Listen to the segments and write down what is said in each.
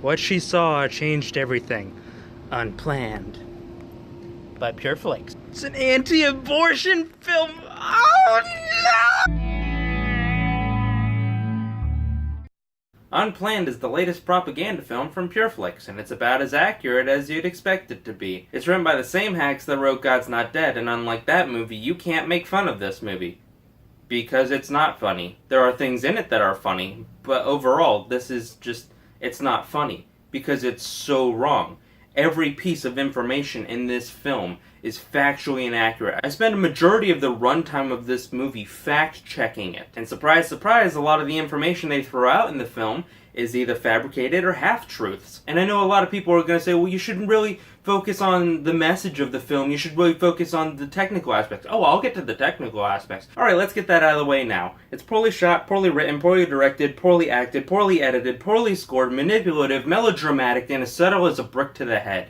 What she saw changed everything. Unplanned. By Pure Flakes. It's an anti-abortion film. Oh no! Unplanned is the latest propaganda film from Pure Flakes, and it's about as accurate as you'd expect it to be. It's written by the same hacks that wrote God's Not Dead, and unlike that movie, you can't make fun of this movie. Because it's not funny. There are things in it that are funny, but overall, it's not funny. Because it's so wrong. Every piece of information in this film is factually inaccurate. I spend a majority of the runtime of this movie fact-checking it. And surprise, surprise, a lot of the information they throw out in the film is either fabricated or half-truths. And I know a lot of people are going to say, well, you shouldn't really focus on the message of the film, you should really focus on the technical aspects. Oh, I'll get to the technical aspects. Alright, let's get that out of the way now. It's poorly shot, poorly written, poorly directed, poorly acted, poorly edited, poorly scored, manipulative, melodramatic, and as subtle as a brick to the head.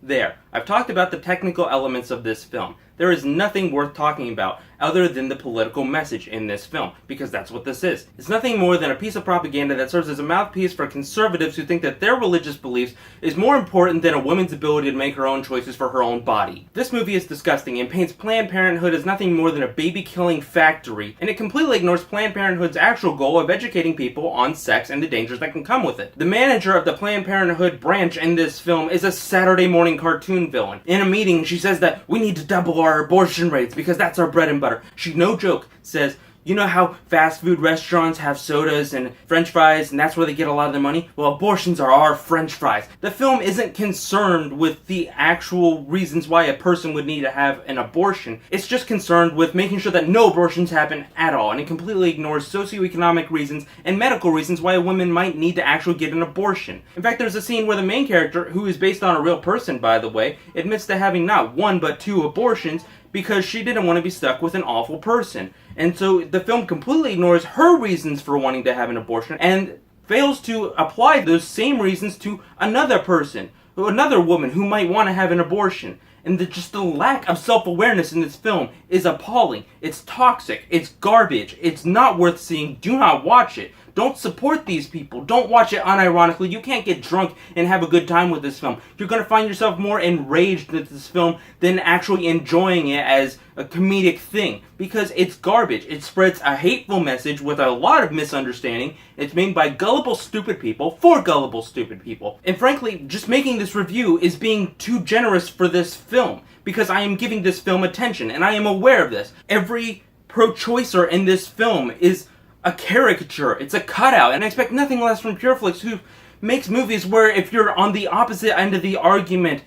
There. I've talked about the technical elements of this film. There is nothing worth talking about other than the political message in this film, because that's what this is. It's nothing more than a piece of propaganda that serves as a mouthpiece for conservatives who think that their religious beliefs is more important than a woman's ability to make her own choices for her own body. This movie is disgusting and paints Planned Parenthood as nothing more than a baby-killing factory, and it completely ignores Planned Parenthood's actual goal of educating people on sex and the dangers that can come with it. The manager of the Planned Parenthood branch in this film is a Saturday morning cartoon villain. In a meeting, she says that we need to double our abortion rates because that's our bread and butter. She, no joke, says, you know how fast food restaurants have sodas and french fries and that's where they get a lot of their money? Well, abortions are our french fries. The film isn't concerned with the actual reasons why a person would need to have an abortion. It's just concerned with making sure that no abortions happen at all, and it completely ignores socioeconomic reasons and medical reasons why a woman might need to actually get an abortion. In fact, there's a scene where the main character, who is based on a real person by the way, admits to having not one but two abortions because she didn't want to be stuck with an awful person. And so the film completely ignores her reasons for wanting to have an abortion and fails to apply those same reasons to another person, another woman who might want to have an abortion. And just the lack of self-awareness in this film is appalling. It's toxic. It's garbage. It's not worth seeing. Do not watch it. Don't support these people. Don't watch it unironically. You can't get drunk and have a good time with this film. You're going to find yourself more enraged with this film than actually enjoying it as a comedic thing. Because it's garbage. It spreads a hateful message with a lot of misunderstanding. It's made by gullible, stupid people for gullible, stupid people. And frankly, just making this review is being too generous for this film. Because I am giving this film attention, and I am aware of this. Every pro-choicer in this film is a caricature. It's a cutout, and I expect nothing less from Pure Flakes, who makes movies where if you're on the opposite end of the argument,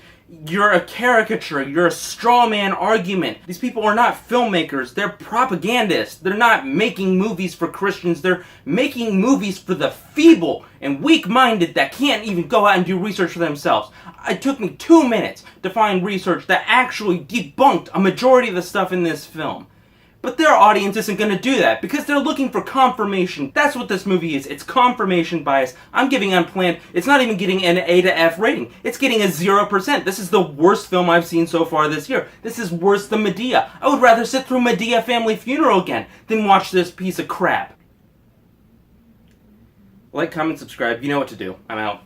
you're a caricature, you're a straw man argument. These people are not filmmakers, they're propagandists. They're not making movies for Christians, they're making movies for the feeble and weak-minded that can't even go out and do research for themselves. It took me 2 minutes to find research that actually debunked a majority of the stuff in this film. But their audience isn't going to do that, because they're looking for confirmation. That's what this movie is. It's confirmation bias. I'm giving Unplanned, it's not even getting an A to F rating. It's getting a 0%. This is the worst film I've seen so far this year. This is worse than Medea. I would rather sit through Medea Family Funeral again than watch this piece of crap. Like, comment, subscribe. You know what to do. I'm out.